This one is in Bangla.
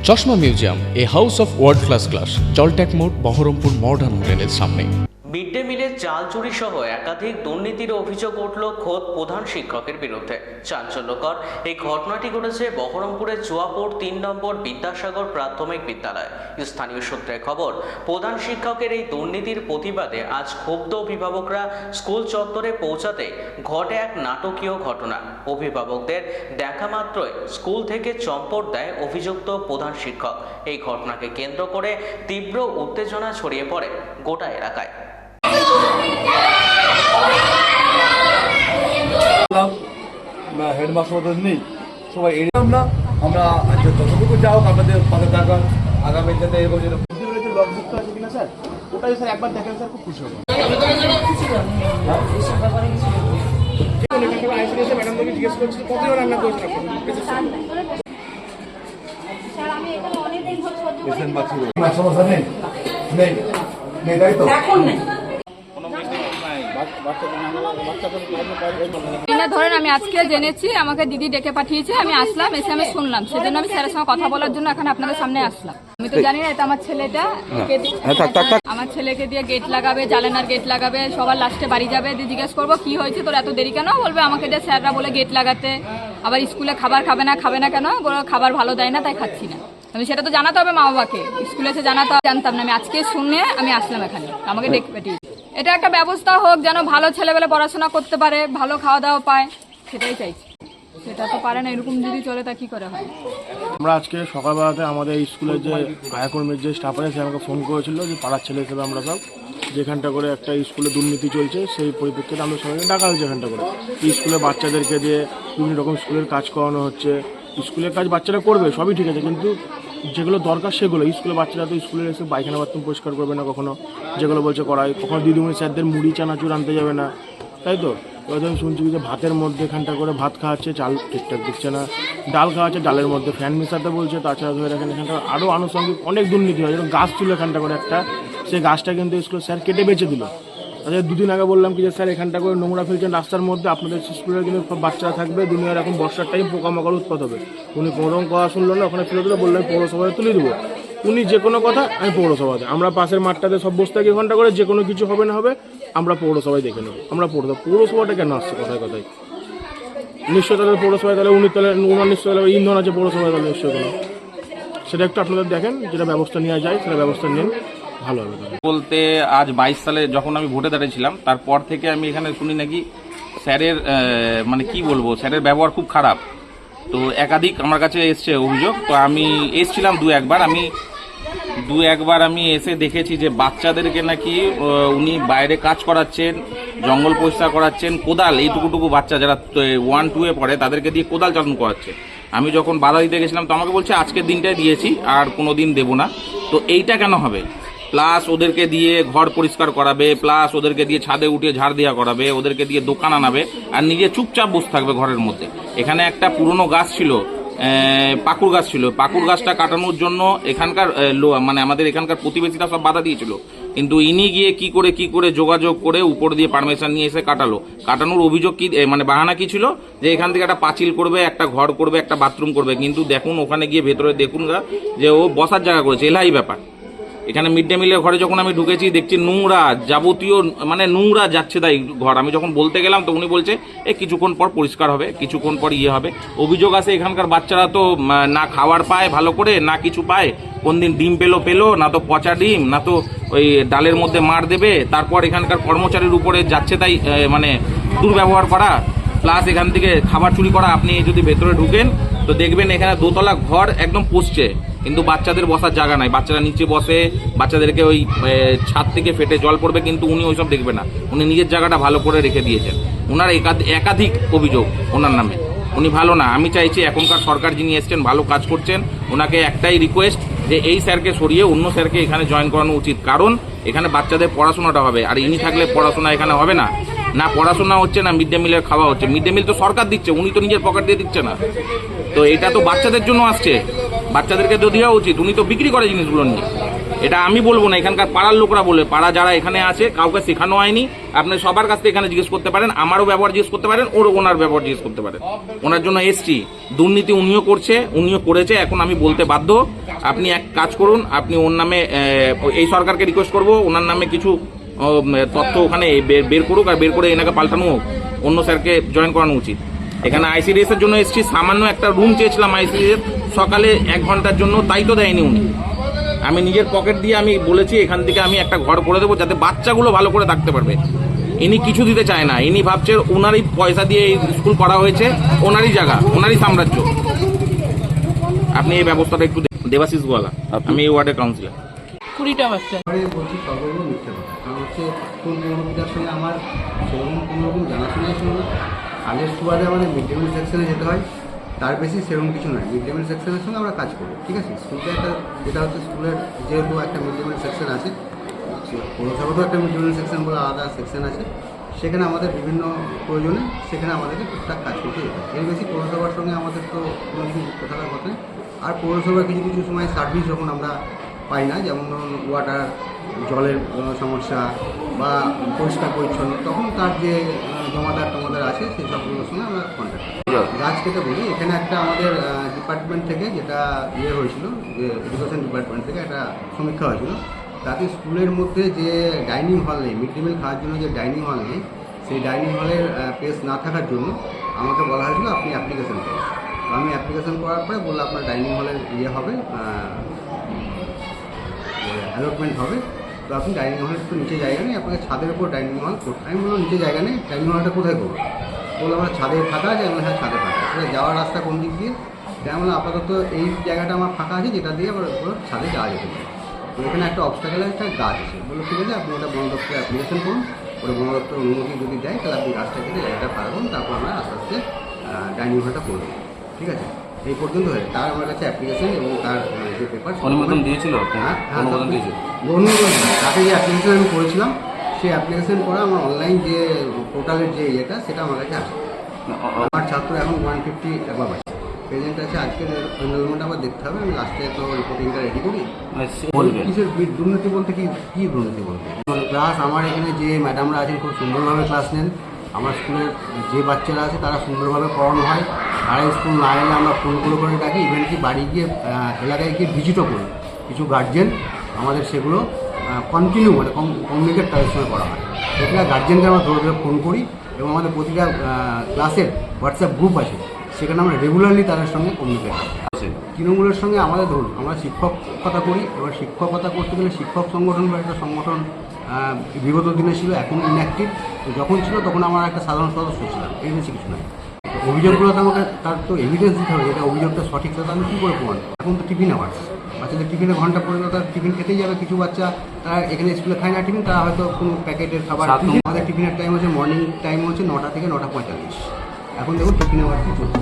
চশমা museum, a house of world class, জলট্যাক মোড়, বহরমপুর মডার্ন হোটেলের সামনে। মিড ডে মিলের চাল চুরি সহ একাধিক দুর্নীতির অভিযোগ উঠল খোদ প্রধান শিক্ষকের বিরুদ্ধে। চাঞ্চল্যকর এই ঘটনাটি ঘটেছে বহরমপুরের চুয়াপুর ৩ নম্বর বিদ্যাসাগর প্রাথমিক বিদ্যালয়। স্থানীয় সূত্রে খবর, প্রধান শিক্ষকের এই দুর্নীতির প্রতিবাদে আজ ক্ষুব্ধ অভিভাবকরা স্কুল চত্বরে পৌঁছাতে ঘটে এক নাটকীয় ঘটনা। অভিভাবকদের দেখা মাত্রই স্কুল থেকে চম্পট দেয় অভিযুক্ত প্রধান শিক্ষক। এই ঘটনাকে কেন্দ্র করে তীব্র উত্তেজনা ছড়িয়ে পড়ে গোটা এলাকায়। হেডমাস্টার নেই, সবাই এরকম না। আমরা যতটুকু যাও আমাদের পাশে থাকা আগামী যাতে এরকম যেন লকযুক্ত আছে কিনা স্যার, ওটাই স্যার একবার দেখেন স্যার, খুব খুশি হবো। ম্যাডামকে জিজ্ঞেস করছি কতজন রান্না করেছেন আপনার সমস্যা নেই নেই নেই তাই তো ধরেন আমি আজকে জেনেছি, আমাকে দিদি ডেকে পাঠিয়েছে, আমি আসলাম, এসে আমি শুনলাম, সেজন্য আমি স্যারের সঙ্গে কথা বলার জন্য এখন আপনাদের সামনে আসলাম। আমি তো জানি না এটা আমার ছেলেটা, আমার ছেলেকে দিয়ে গেট লাগাবে, জালেনার গেট লাগাবে, সবার লাস্টে বাড়ি যাবে, দিয়ে জিজ্ঞেস করবো কি হয়েছে তোর এত দেরি কেন, বলবে আমাকে দিয়ে স্যাররা বলে গেট লাগাতে, আবার স্কুলে খাবার খাবে না কেন, বলো খাবার ভালো দেয় না তাই খাচ্ছি না। আমি সেটা তো জানাতে হবে মা বাবাকে, স্কুলে এসে জানাতে হবে, জানতাম না। আমি আজকে শুনে আমি আসলাম এখানে, আমাকে ডেকে পাঠিয়েছি। এটা একটা ব্যবস্থা হোক যেন ভালো ছেলেবেলে পড়াশোনা করতে পারে, ভালো খাওয়া দাওয়া পায়, সেটাই চাইছি। সেটা তো পারে না, এরকম যদি চলে তা কি করে হয়। আমরা আজকে সকালবেলাতে আমাদের স্কুলের যে আয়াকর্মীর যে স্টাফ আছে সে আমাকে ফোন করেছিল যে পাড়ার ছেলে হিসেবে আমরা সব যেখানটা করে একটা স্কুলে দুর্নীতি চলছে, সেই পরিপ্রেক্ষিতে আমরা সবাইকে ডাকা হয়েছে এখানটা করে। স্কুলে বাচ্চাদেরকে দিয়ে বিভিন্ন রকম স্কুলের কাজ করানো হচ্ছে। স্কুলের কাজ বাচ্চারা করবে, সবই ঠিক আছে, কিন্তু যেগুলো দরকার সেগুলো স্কুলে বাচ্চারা তো স্কুলে এসে পায়খানা বাথরুম পরিষ্কার করবে না কখনো, যেগুলো বলছে করায়, কখনো দিদিমণি স্যারদের মুড়ি চানাচুর আনতে যাবে না, তাই তো। এবার আমি শুনছি যে ভাতের মধ্যে এখানটা করে ভাত খাওয়াচ্ছে, চাল ঠিকঠাক দিচ্ছে না, ডাল খাওয়াচ্ছে, ডালের মধ্যে ফ্যান মেশাতে বলছে। তাছাড়া ধরে রাখেন এখানটা আরও আনুষঙ্গিক অনেক দুর্নীতি হয়। যেরকম গাছ ছিল এখানটা করে একটা, সেই গাছটা কিন্তু স্কুলের স্যার কেটে বেঁচে দিল। তাদের দুদিন আগে বললাম কি যে স্যার এখানটা করে নোংরা ফেলছেন রাস্তার মধ্যে, আপনাদের স্কুলের কিন্তু সব বাচ্চারা থাকবে, দুনিয়ার এখন বর্ষার টাইম পোকামাকড় উৎপাত হবে। উনি কোনোরকম কথা শুনলো না, ওখানে ফেলে দিলে, বললেন পৌরসভায় তুলে দেবো। উনি যে কোনো কথা আমি পৌরসভাতে, আমরা পাশের মাঠটাতে সব বসতে থাকি ঘন্টা করে, যে কোনো কিছু হবে না হবে আমরা পৌরসভায় দেখে নেবো। আমরা পৌরসভাটা কেন আসছে কথায় কথায়, নিশ্চয় তাহলে পৌরসভায় তাহলে উনি তাহলে ওনার নিশ্চয় তাহলে ইন্ধন আছে পৌরসভায়, তাহলে নিশ্চয় কোনো সেটা একটু আপনাদের দেখেন, যেটা ব্যবস্থা নেওয়া যায় সেটা ব্যবস্থা নিন, ভালো হবে। বলতে আজ 22 সালে যখন আমি ভোটে দাঁড়িয়েছিলাম তারপর থেকে আমি এখানে শুনি নাকি স্যারের মানে কি বলবো, স্যারের ব্যবহার খুব খারাপ। তো একাধিক আমার কাছে এসছে অভিযোগ। তো আমি এসছিলাম দু একবার আমি এসে দেখেছি যে বাচ্চাদেরকে নাকি উনি বাইরে কাজ করাচ্ছেন, জঙ্গল পরিষ্কার করাচ্ছেন, কোদাল, এইটুকুটুকু বাচ্চা যারা 1-2 পড়ে তাদেরকে দিয়ে কোদাল চালানো করাচ্ছে। আমি যখন বাধা দিতে গেছিলাম তো আমাকে বলছে আজকের দিনটাই দিয়েছি, আর কোনো দিন দেবো না। তো এইটা কেন হবে? প্লাস ওদেরকে দিয়ে ঘর পরিষ্কার করাবে, প্লাস ওদেরকে দিয়ে ছাদে উঠে ঝাড় দেওয়া করাবে, ওদেরকে দিয়ে দোকান আনাবে, আর নিজে চুপচাপ বসে থাকবে ঘরের মধ্যে। এখানে একটা পুরনো গাছ ছিল, পাকুড় গাছ ছিল, পাকুড় গাছটা কাটানোর জন্য এখানকার মানে আমাদের এখানকার প্রতিবেশীরা সব বাধা দিয়েছিল, কিন্তু ইনি গিয়ে কি করে যোগাযোগ করে উপর দিয়ে পারমিশন নিয়ে এসে কাটানোর অভিযোগ কি, মানে বাহানা কি ছিল যে এখান থেকে একটা পাঁচিল করবে, একটা ঘর করবে, একটা বাথরুম করবে। কিন্তু দেখুন ওখানে গিয়ে ভেতরে দেখুন যে ও বসার জায়গা করেছে, এলাই ব্যাপার। এখানে মিড ডে মিলের ঘরে যখন আমি ঢুকেছি দেখছি নোংরা, যাবতীয় মানে নোংরা যাচ্ছে তাই ঘর। আমি যখন বলতে গেলাম তো উনি বলছে কিছুক্ষণ পর পরিষ্কার হবে, কিছুক্ষণ পর ইয়ে হবে। অভিযোগ আছে এখানকার বাচ্চারা তো না খাবার পায় ভালো করে, না কিছু পায়, কোন দিন ডিম পেলো না তো পচা ডিম, না তো ওই ডালের মধ্যে মার দেবে। তারপর এখানকার কর্মচারীর উপরে যাচ্ছে তাই মানে দুর্ব্যবহার করা, প্লাস এখান থেকে খাবার চুরি করা। আপনি যদি ভেতরে ঢুকেন তো দেখবেন এখানে দোতলা ঘর একদম পচছে, কিন্তু বাচ্চাদের বসার জায়গা নাই, বাচ্চারা নিচে বসে, বাচ্চাদেরকে ওই ছাদ থেকে ফেটে জল পড়বে, কিন্তু উনি ওইসব দেখবে না, উনি নিজের জায়গাটা ভালো করে রেখে দিয়েছেন। ওনার একাধিক অভিযোগ ওনার নামে, উনি ভালো না। আমি চাইছি এখনকার সরকার যিনি এসছেন ভালো কাজ করছেন, ওনাকে একটাই রিকোয়েস্ট যে এই স্যারকে সরিয়ে অন্য স্যারকে এখানে জয়েন করানো উচিত, কারণ এখানে বাচ্চাদের পড়াশোনাটা হবে, আর ইনি থাকলে পড়াশোনা এখানে হবে না। না পড়াশোনা হচ্ছে, না মিড ডে মিলের খাওয়া হচ্ছে। মিড ডে মিল তো সরকার দিচ্ছে, উনি তো নিজের পকেট দিয়ে দিচ্ছে না। তো এটা তো বাচ্চাদের জন্য আসছে, বাচ্চাদেরকে তো দেওয়া উচিত, উনি তো বিক্রি করে জিনিসগুলো নিয়ে। এটা আমি বলবো না, এখানকার পাড়ার লোকরা বলে, পাড়া যারা এখানে আছে কাউকে শেখানো হয়নি। আপনি সবার কাছ থেকে এখানে জিজ্ঞেস করতে পারেন, আমারও ব্যবহার জিজ্ঞেস করতে পারেন, ওনার ব্যবহার জিজ্ঞেস করতে পারেন। ওনার জন্য এসছি, দুর্নীতি উনিও করেছে, এখন আমি বলতে বাধ্য। আপনি এক কাজ করুন, আপনি ওর নামে এই সরকারকে রিকোয়েস্ট করবো ওনার নামে কিছু তথ্য ওখানে বের করুক, আর বের করে এনাকে পাল্টানো হোক, অন্য স্যারকে জয়েন করানো উচিত। এখানে আইসিডিএস এর জন্য এসেছি, সামান্য একটা রুম চেয়েছিলাম আইসিডিএস সকালে 1 ঘন্টার জন্য, তাই তো দেয়নি উনি। আমি নিজের পকেট দিয়ে আমি বলেছি এখান থেকে আমি একটা ঘর করে দেবো যাতে বাচ্চাগুলো ভালো করে থাকতে পারবে। ইনি কিছু দিতে চায় না, ইনি ভাবছে ওনারই পয়সা দিয়ে এই স্কুল করা হয়েছে, ওনারই জায়গা, ওনারই সাম্রাজ্য। আপনি এই ব্যবস্থাটা একটু দেবাশিস গোয়ালা, আমি এই ওয়ার্ডের কাউন্সিলর। 20টা বাচ্চা বলছি সর্বগুলো মিথ্যে কথা। কারণ হচ্ছে স্কুল পূর্ণপিতার সঙ্গে আমার সেরকম কোনোরকম জানাশোনাই ছিল না। কাজের সুবাদে আমাদের মিড ডে মিল সেকশনে যেতে হয়, তার বেশি সেরকম কিছু নয়। মিড ডে মিল সেকশনের সঙ্গে আমরা কাজ করি, ঠিক আছে। স্কুলটা একটা যেটা হচ্ছে স্কুলের যেহেতু একটা মিড ডে মিল সেকশন আছে, পৌরসভাতেও একটা মিড ডে মিল সেকশন বলে আলাদা সেকশন আছে, সেখানে আমাদের বিভিন্ন প্রয়োজনে সেখানে আমাদেরকে টুকটাক কাজ করতে যেতে হয়। এর বেশি পৌরসভার সঙ্গে আমাদের তো কোনো কিছু যুক্ত থাকার কথা নেই। আর পৌরসভার কিছু কিছু সময় সার্ভিস যখন আমরা পাই না, যেমন ধরুন ওয়াটার, জলের সমস্যা বা পরিষ্কার পরিচ্ছন্ন, তখন তার যে জমাদার আছে সেই সবগুলোর সঙ্গে আমরা কন্ট্যাক্ট করি। গাছ কেটে বলি, এখানে একটা আমাদের ডিপার্টমেন্ট থেকে যেটা হয়েছিল, যে এডুকেশন ডিপার্টমেন্ট থেকে একটা সমীক্ষা হয়েছিল, তাতে স্কুলের মধ্যে যে ডাইনিং হল নেই, মিড ডে মিল খাওয়ার জন্য যে ডাইনিং হল নেই, সেই ডাইনিং হলের স্পেস না থাকার জন্য আমাকে বলা হয়েছিল আপনি অ্যাপ্লিকেশন করুন। আমি অ্যাপ্লিকেশন করার পরে বললাম আপনার ডাইনিং হলের হবে, অ্যালটমেন্ট হবে, তো আপনি ডাইনিং হলের তো নিচে জায়গা নেই, আপনাকে ছাদের উপর ডাইনিং হল করতে। আমি বললাম নিচে জায়গা নেই, ডাইনিং হলটা কোথায় করবো? বললাম আমরা ছাদে ফাঁকা আছে। আমি হ্যাঁ ছাদে ফাঁকা আছে। যাওয়ার রাস্তা কোন দিক দিয়ে? আমি বললাম আপাতত এই জায়গাটা আমার ফাঁকা আছে, যেটা দিয়ে আবার ছাদে যাওয়া যেতে পারে। তো এখানে একটা অবস্টাকেল একটা গাছ আছে। বললো ঠিক আছে, আপনি ওটা বন দপ্তরে অ্যাপ্লিকেশন করুন, ওটা বন দপ্তর অনুমতি যদি দেয় তাহলে আপনি গাছটা কেটে জায়গাটা ফাঁকা করুন, তারপর আমরা আস্তে আস্তে ডাইনিং হলটা করে দেবো, ঠিক আছে। এই পর্যন্ত হয়েছে। তার আমার কাছে অ্যাপ্লিকেশন এবং তার যে পেপার অনুমোদন দিয়েছিল, অনুমোদন দিয়েছিল। তাকে যে অ্যাপ্লিকেশন আমি করেছিলাম, সেই অ্যাপ্লিকেশন করা আমার অনলাইন যে পোর্টালের যে ইয়েটা, সেটা আমার কাছে আছে। আমার ছাত্র এখন 150 অ্যাবাভ আছে, প্রেজেন্ট আছে। আজকের এনরোলমেন্ট আবার দেখতে হবে, আমি লাস্টে তো রিপোর্টিংটা রেডি করি। কিসের দুর্নীতি বলতে কী দুর্নীতি বলতে? ক্লাস আমার এখানে যে ম্যাডামরা আছেন খুব সুন্দরভাবে ক্লাস নেন। আমার স্কুলের যে বাচ্চারা আছে তারা সুন্দরভাবে পড়ানো হয়। তারা স্কুল না এলে আমরা ফোন করে ডাকি, ইভেন কি বাড়ি গিয়ে এলাকায় গিয়ে ভিজিটও করি। কিছু গার্জেন আমাদের সেগুলো কন্টিনিউ মানে কমিউনিকেট তাদের সঙ্গে করা হয়। প্রতিটা গার্জেনকে আমরা ধরে ফোন করি এবং আমাদের প্রতিটা ক্লাসের হোয়াটসঅ্যাপ গ্রুপ আছে, সেখানে আমরা রেগুলারলি তাদের সঙ্গে কমিউনিকেট করি। তৃণমূলের সঙ্গে আমাদের ধরুন আমরা শিক্ষকতা করি, এবার শিক্ষকতা করতে গেলে শিক্ষক সংগঠন বা একটা সংগঠন বিগত দিনে ছিল, এখন ইনঅ্যাক্টিভ। তো যখন ছিল তখন আমার একটা সাধারণ সদস্য ছিলাম, এই বেশি কিছু নয়। অভিযোগগুলোতে আমাকে তার তো এভিডেন্স দিতে হবে, এটা অভিযোগটা সঠিক, তো আমি কী করে প্রমাণ? এখন তো টিফিন আওয়ার্স, বাচ্চাদের টিফিনে ঘন্টা পড়ে তারা টিফিন খেতেই যাবে। কিছু বাচ্চা তারা এখানে স্কুলে খায় না টিফিন, তারা হয়তো কোনো প্যাকেটের খাবার। আমাদের টিফিনের টাইম হচ্ছে মর্নিং টাইম হচ্ছে 9টা থেকে 9টা 45। এখন দেখুন টিফিন আওয়ার্স চলছে।